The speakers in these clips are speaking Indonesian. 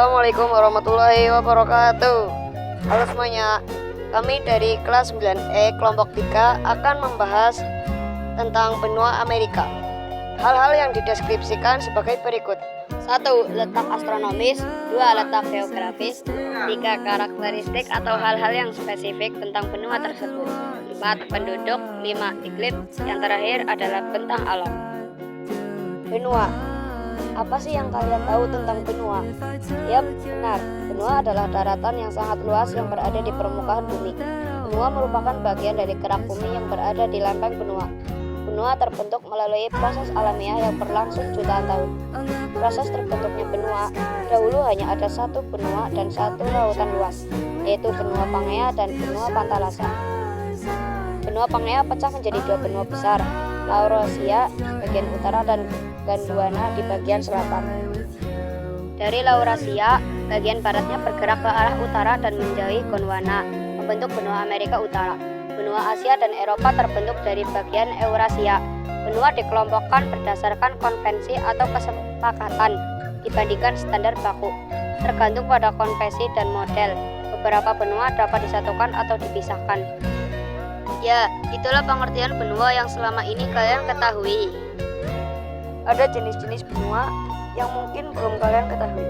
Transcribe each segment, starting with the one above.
Assalamualaikum warahmatullahi wabarakatuh. Halo semuanya, kami dari kelas 9E kelompok 3 akan membahas tentang benua Amerika. Hal-hal yang dideskripsikan sebagai berikut. 1. Letak astronomis. 2. Letak geografis. 3. Karakteristik atau hal-hal yang spesifik tentang benua tersebut. 4. Penduduk. 5. Iklim. Yang terakhir adalah bentang alam. Benua. Apa sih yang kalian tahu tentang benua? Ya, benar. Benua adalah daratan yang sangat luas yang berada di permukaan bumi. Benua merupakan bagian dari kerak bumi yang berada di lempeng benua. Benua terbentuk melalui proses alamiah yang berlangsung jutaan tahun. Proses terbentuknya benua, dahulu hanya ada satu benua dan satu lautan luas, yaitu benua Pangea dan benua Pantalasa. Benua Pangea pecah menjadi dua benua besar, Laurasia bagian utara dan Gondwana di bagian selatan. Dari Laurasia, bagian baratnya bergerak ke arah utara dan menjauhi Gondwana, membentuk benua Amerika Utara. Benua Asia dan Eropa terbentuk dari bagian Eurasia. Benua dikelompokkan berdasarkan konvensi atau kesepakatan dibandingkan standar baku, tergantung pada konvensi dan model. Beberapa benua dapat disatukan atau dipisahkan. Ya, itulah pengertian benua yang selama ini kalian ketahui. Ada jenis-jenis benua yang mungkin belum kalian ketahui.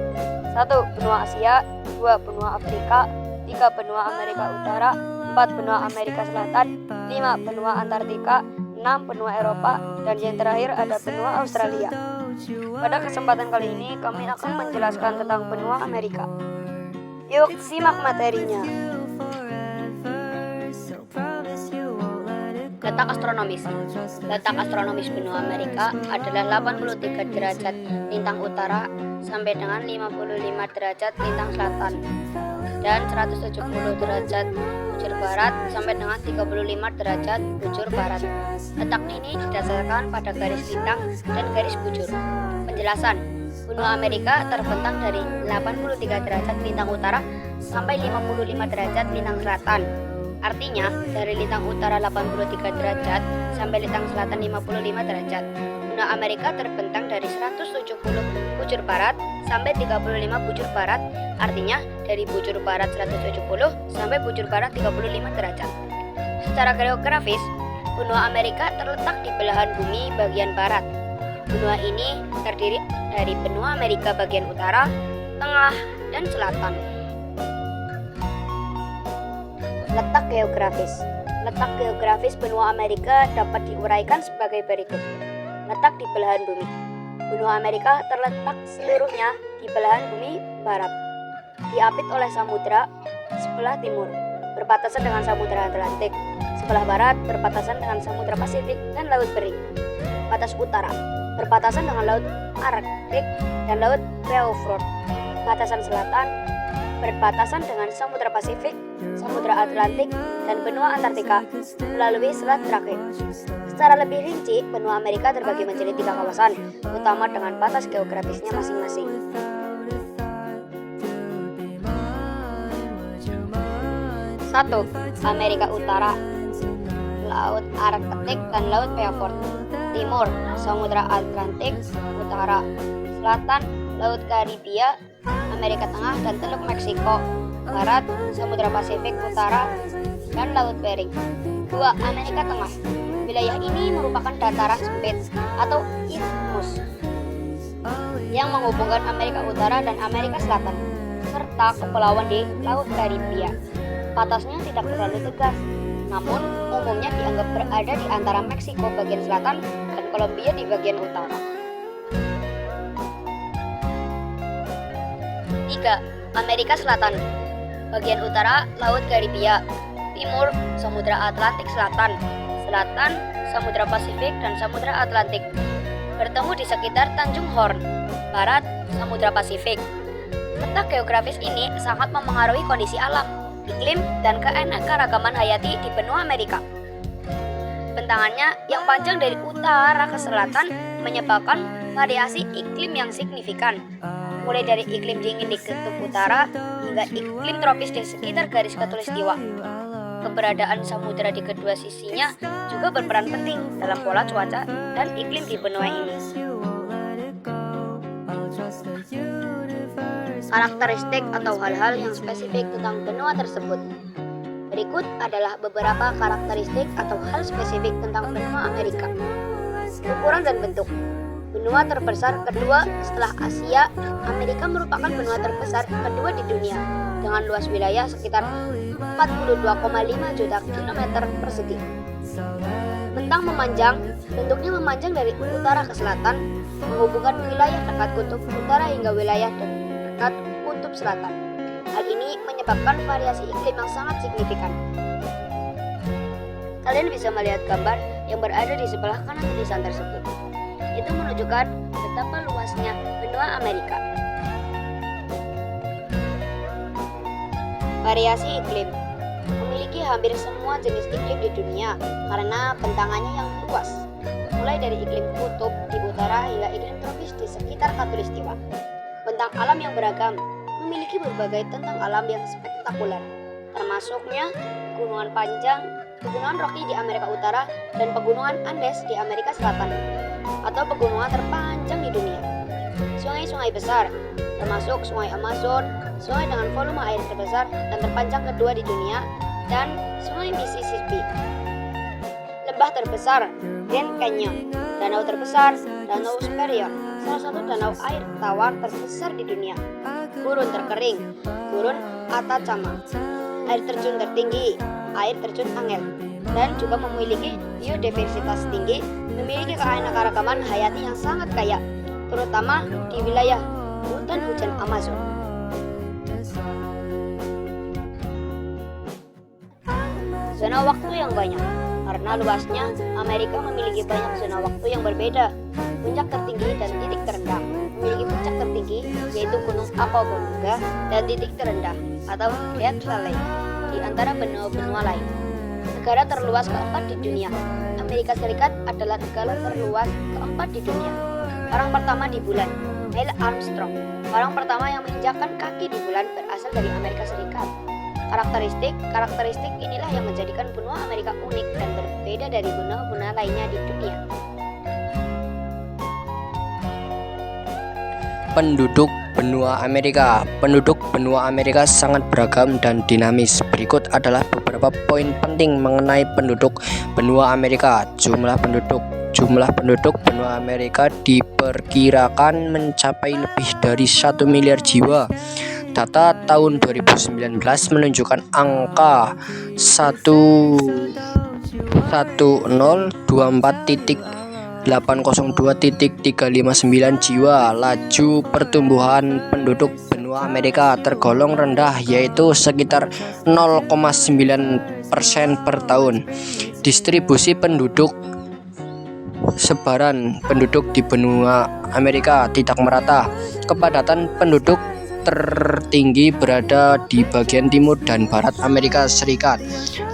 1. Benua Asia. 2. Benua Afrika. 3. Benua Amerika Utara. 4. Benua Amerika Selatan. 5. Benua Antartika. 6. Benua Eropa. Dan yang terakhir ada benua Australia. Pada kesempatan kali ini kami akan menjelaskan tentang benua Amerika. Yuk simak materinya. Letak astronomis. Letak astronomis benua Amerika adalah 83 derajat lintang utara sampai dengan 55 derajat lintang selatan dan 170 derajat bujur barat sampai dengan 35 derajat bujur barat. Letak ini didasarkan pada garis lintang dan garis bujur. Penjelasan: benua Amerika terbentang dari 83 derajat lintang utara sampai 55 derajat lintang selatan. Artinya, dari lintang utara 83 derajat sampai lintang selatan 55 derajat. Benua Amerika terbentang dari 170 bujur barat sampai 35 bujur barat. Artinya, dari bujur barat 170 sampai bujur barat 35 derajat. Secara geografis, benua Amerika terletak di belahan bumi bagian barat. Benua ini terdiri dari benua Amerika bagian utara, tengah, dan selatan. Letak geografis. Letak geografis benua Amerika dapat diuraikan sebagai berikut. Letak di belahan bumi. Benua Amerika terletak seluruhnya di belahan bumi barat, diapit oleh samudra sebelah timur, berbatasan dengan Samudra Atlantik. Sebelah barat berbatasan dengan Samudra Pasifik dan Laut Bering. Batas utara berbatasan dengan Laut Arktik dan Laut Beaufort. Batasan selatan berbatasan dengan Samudra Pasifik, Samudra Atlantik, dan benua Antartika melalui Selat Drake. Secara lebih rinci, benua Amerika terbagi menjadi 3 kawasan utama dengan batas geografisnya masing-masing. 1. Amerika Utara, Laut Arktik dan Laut Beaufort. Timur, Samudra Atlantik. Utara, Selatan, Laut Karibia, Amerika Tengah dan Teluk Meksiko. Barat, Samudra Pasifik Utara dan Laut Bering. 2. Amerika Tengah. Wilayah ini merupakan dataran sempit atau isthmus yang menghubungkan Amerika Utara dan Amerika Selatan serta kepulauan di Laut Karibia. Batasnya tidak terlalu tegas, namun umumnya dianggap berada di antara Meksiko bagian selatan dan Kolombia di bagian utara. 3. Amerika Selatan. Bagian utara Laut Karibia, timur Samudra Atlantik Selatan, selatan Samudra Pasifik dan Samudra Atlantik. Bertemu di sekitar Tanjung Horn, barat Samudra Pasifik. Letak geografis ini sangat memengaruhi kondisi alam, iklim, dan keanekaragaman hayati di benua Amerika. Bentangannya yang panjang dari utara ke selatan menyebabkan variasi iklim yang signifikan, mulai dari iklim dingin di kutub utara hingga iklim tropis di sekitar garis khatulistiwa. Keberadaan samudera di kedua sisinya juga berperan penting dalam pola cuaca dan iklim di benua ini. karakteristik atau hal-hal yang spesifik tentang benua tersebut. Berikut adalah beberapa karakteristik atau hal spesifik tentang benua Amerika. Ukuran dan bentuk. Benua terbesar kedua setelah Asia, Amerika merupakan benua terbesar kedua di dunia dengan luas wilayah sekitar 42,5 juta kilometer persegi. Bentang memanjang, bentuknya memanjang dari utara ke selatan, menghubungkan wilayah dekat kutub utara hingga wilayah dekat kutub selatan. Hal ini menyebabkan variasi iklim yang sangat signifikan. Kalian bisa melihat gambar yang berada di sebelah kanan tulisan tersebut. Itu menunjukkan betapa luasnya benua Amerika. Variasi iklim memiliki hampir semua jenis iklim di dunia karena bentangannya yang luas, mulai dari iklim kutub di utara hingga iklim tropis di sekitar khatulistiwa. Bentang alam yang beragam memiliki berbagai tentang alam yang spektakuler, termasuknya pegunungan panjang, pegunungan Rocky di Amerika Utara, dan pegunungan Andes di Amerika Selatan, atau pegunungan terpanjang di dunia. Sungai-sungai besar, termasuk Sungai Amazon, sungai dengan volume air terbesar dan terpanjang kedua di dunia, dan Sungai Mississippi. Lembah terbesar, Grand Canyon. Danau terbesar, Danau Superior, salah satu danau air tawar terbesar di dunia. Gurun terkering, Gurun Atacama. Air terjun tertinggi, air terjun Angel, dan juga memiliki biodiversitas tinggi, memiliki keanekaragaman hayati yang sangat kaya, terutama di wilayah hutan hujan Amazon. Zona waktu yang banyak. Karena luasnya, Amerika memiliki banyak zona waktu yang berbeda. Puncak tertinggi dan titik terendah. Memiliki puncak tertinggi yaitu Gunung Aconcagua dan titik terendah atau Death Valley di antara benua-benua lain. Negara terluas keempat di dunia. Amerika Serikat adalah negara terluas keempat di dunia. Orang pertama di bulan, Neil Armstrong. Orang pertama yang menginjakkan kaki di bulan berasal dari Amerika Serikat. Karakteristik inilah yang menjadikan benua Amerika unik dan berbeda dari benua-benua lainnya di dunia. Penduduk benua Amerika. Penduduk benua Amerika sangat beragam dan dinamis. Berikut adalah beberapa poin penting mengenai penduduk benua Amerika. Jumlah penduduk benua Amerika diperkirakan mencapai lebih dari 1 miliar jiwa. Data tahun 2019 menunjukkan angka 1024.802.359 jiwa. Laju pertumbuhan penduduk benua Amerika tergolong rendah, yaitu sekitar 0,9% per tahun. Distribusi penduduk. Sebaran penduduk di benua Amerika tidak merata. Kepadatan penduduk tertinggi berada di bagian timur dan barat Amerika Serikat,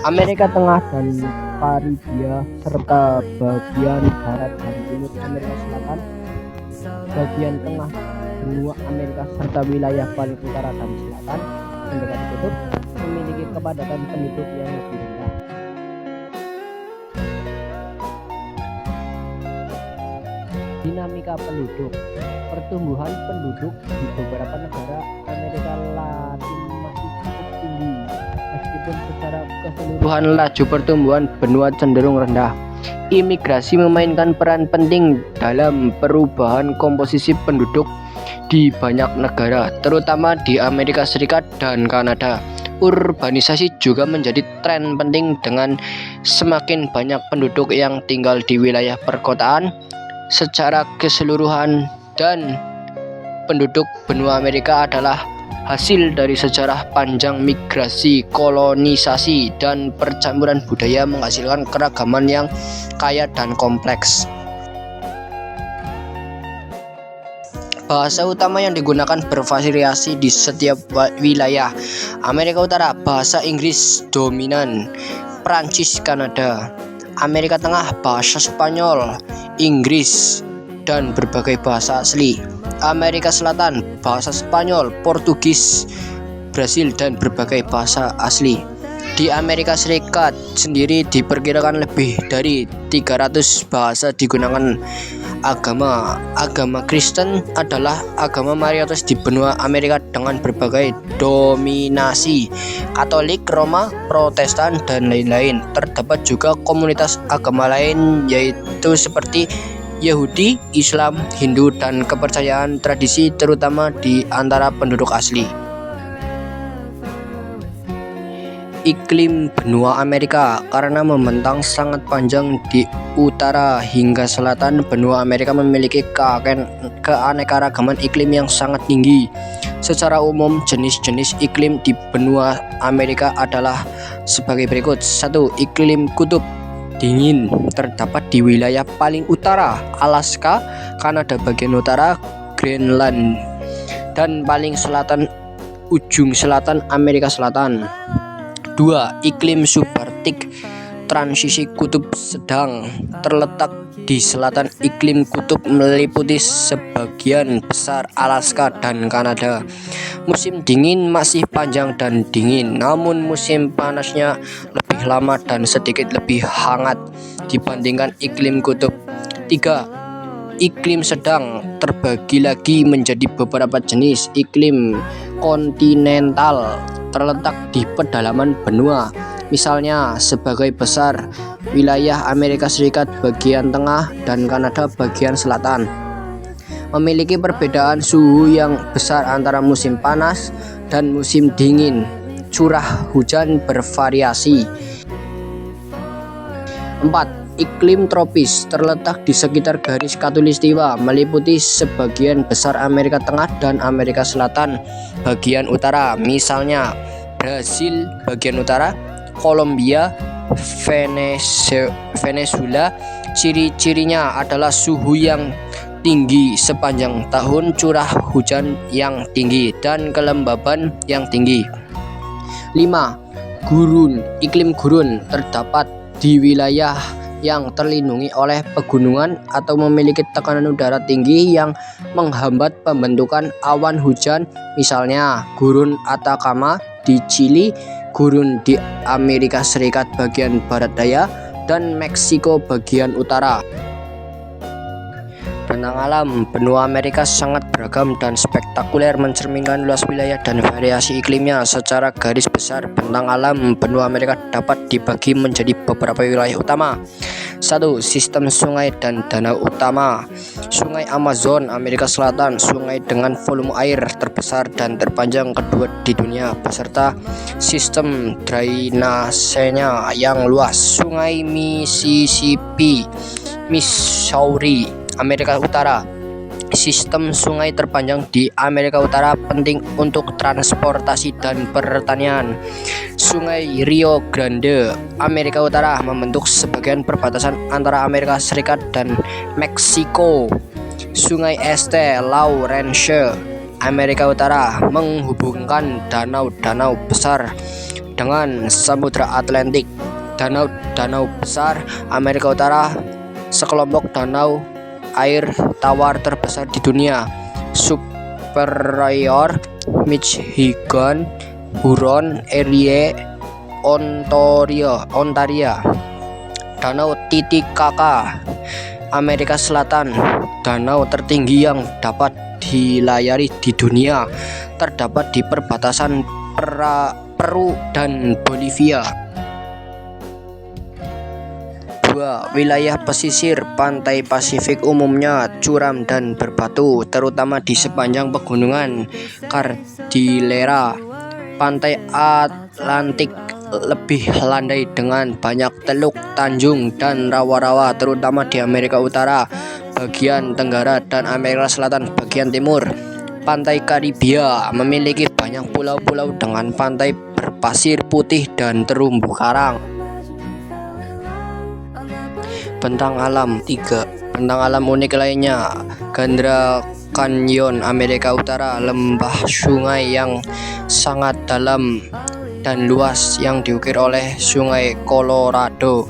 Amerika Tengah dan Karibia, serta bagian barat dan timur Amerika Selatan, bagian tengah benua Amerika, serta wilayah paling utara dan selatan mendekati kutub memiliki kepadatan penduduk yang lebih rendah. Dinamika penduduk. Pertumbuhan penduduk di beberapa negara Amerika Latin masih cukup tinggi, meskipun secara keseluruhan laju pertumbuhan benua cenderung rendah. Imigrasi memainkan peran penting dalam perubahan komposisi penduduk di banyak negara, terutama di Amerika Serikat dan Kanada. Urbanisasi juga menjadi tren penting dengan semakin banyak penduduk yang tinggal di wilayah perkotaan secara keseluruhan, dan penduduk benua Amerika adalah hasil dari sejarah panjang migrasi, kolonisasi, dan percampuran budaya menghasilkan keragaman yang kaya dan kompleks. Bahasa utama yang digunakan bervariasi di setiap wilayah. Amerika Utara, bahasa Inggris dominan, Prancis, Kanada. Amerika Tengah, bahasa Spanyol, Inggris, dan berbagai bahasa asli. Amerika Selatan, bahasa Spanyol, Portugis, Brasil, dan berbagai bahasa asli. Di Amerika Serikat sendiri diperkirakan lebih dari 300 bahasa digunakan. agama. Agama Kristen adalah agama mayoritas di benua Amerika dengan berbagai dominasi, Katolik, Roma, Protestan, dan lain-lain. Terdapat juga komunitas agama lain yaitu seperti Yahudi, Islam, Hindu, dan kepercayaan tradisi terutama di antara penduduk asli. Iklim benua Amerika karena membentang sangat panjang di utara hingga selatan, benua Amerika memiliki keanekaragaman iklim yang sangat tinggi. Secara umum, jenis-jenis iklim di benua Amerika adalah sebagai berikut. 1. Iklim kutub dingin terdapat di wilayah paling utara, Alaska, Kanada bagian utara, Greenland, dan paling selatan, ujung selatan Amerika Selatan. 2. Iklim subarktik transisi kutub sedang terletak di selatan iklim kutub meliputi sebagian besar Alaska dan Kanada. Musim dingin masih panjang dan dingin, namun musim panasnya lebih lama dan sedikit lebih hangat dibandingkan iklim kutub. 3. Iklim sedang terbagi lagi menjadi beberapa jenis. Iklim kontinental terletak di pedalaman benua, misalnya sebagai besar wilayah Amerika Serikat bagian tengah dan Kanada bagian selatan. Memiliki perbedaan suhu yang besar antara musim panas dan musim dingin. Curah hujan bervariasi. 4. Iklim tropis terletak di sekitar garis khatulistiwa, meliputi sebagian besar Amerika Tengah dan Amerika Selatan bagian utara, misalnya Brasil bagian utara, Kolombia, Venezuela. Ciri-cirinya adalah suhu yang tinggi sepanjang tahun, curah hujan yang tinggi, dan kelembaban yang tinggi. 5. Gurun. Iklim gurun terdapat di wilayah yang terlindungi oleh pegunungan atau memiliki tekanan udara tinggi yang menghambat pembentukan awan hujan, misalnya gurun Atacama di Chili, gurun di Amerika Serikat bagian barat daya, dan Meksiko bagian utara. Bentang alam benua Amerika sangat beragam dan spektakuler, mencerminkan luas wilayah dan variasi iklimnya. Secara garis besar, bentang alam benua Amerika dapat dibagi menjadi beberapa wilayah utama. 1. Sistem sungai dan danau utama. Sungai Amazon, Amerika Selatan, sungai dengan volume air terbesar dan terpanjang kedua di dunia, beserta sistem drainasenya yang luas. Sungai Mississippi, Missouri, Amerika Utara. Sistem sungai terpanjang di Amerika Utara, penting untuk transportasi dan pertanian. Sungai Rio Grande, Amerika Utara, membentuk sebagian perbatasan antara Amerika Serikat dan Meksiko. Sungai Este Lawrence, Amerika Utara, menghubungkan danau-danau besar dengan Samudra Atlantik. Danau-danau besar Amerika Utara, sekelompok danau air tawar terbesar di dunia: Superior, Michigan, Huron, Erie, Ontario. Danau Titicaca, Amerika Selatan, danau tertinggi yang dapat dilayari di dunia, terdapat di perbatasan Peru dan Bolivia. 2. Wilayah pesisir pantai Pasifik umumnya curam dan berbatu, terutama di sepanjang pegunungan Cordillera. Pantai Atlantik lebih landai dengan banyak teluk, tanjung, dan rawa-rawa, terutama di Amerika Utara bagian tenggara dan Amerika Selatan bagian timur. Pantai Karibia memiliki banyak pulau-pulau dengan pantai berpasir putih dan terumbu karang. Bentang alam. 3. Bentang alam unik lainnya: Grand Canyon, Amerika Utara, lembah sungai yang sangat dalam dan luas yang diukir oleh sungai Colorado.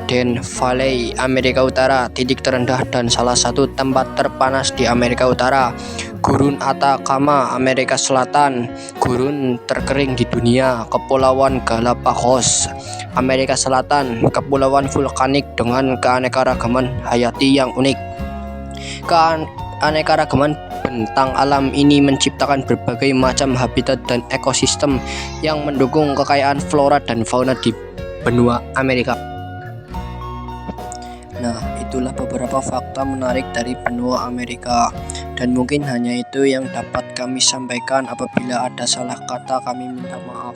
Death Valley, Amerika Utara, titik terendah dan salah satu tempat terpanas di Amerika Utara. Gurun Atacama, Amerika Selatan, gurun terkering di dunia. Kepulauan Galapagos, Amerika Selatan, kepulauan vulkanik dengan keanekaragaman hayati yang unik. Keanekaragaman bentang alam ini menciptakan berbagai macam habitat dan ekosistem yang mendukung kekayaan flora dan fauna di benua Amerika. Nah, itulah beberapa fakta menarik dari benua Amerika, dan mungkin hanya itu yang dapat kami sampaikan. Apabila ada salah kata, kami minta maaf.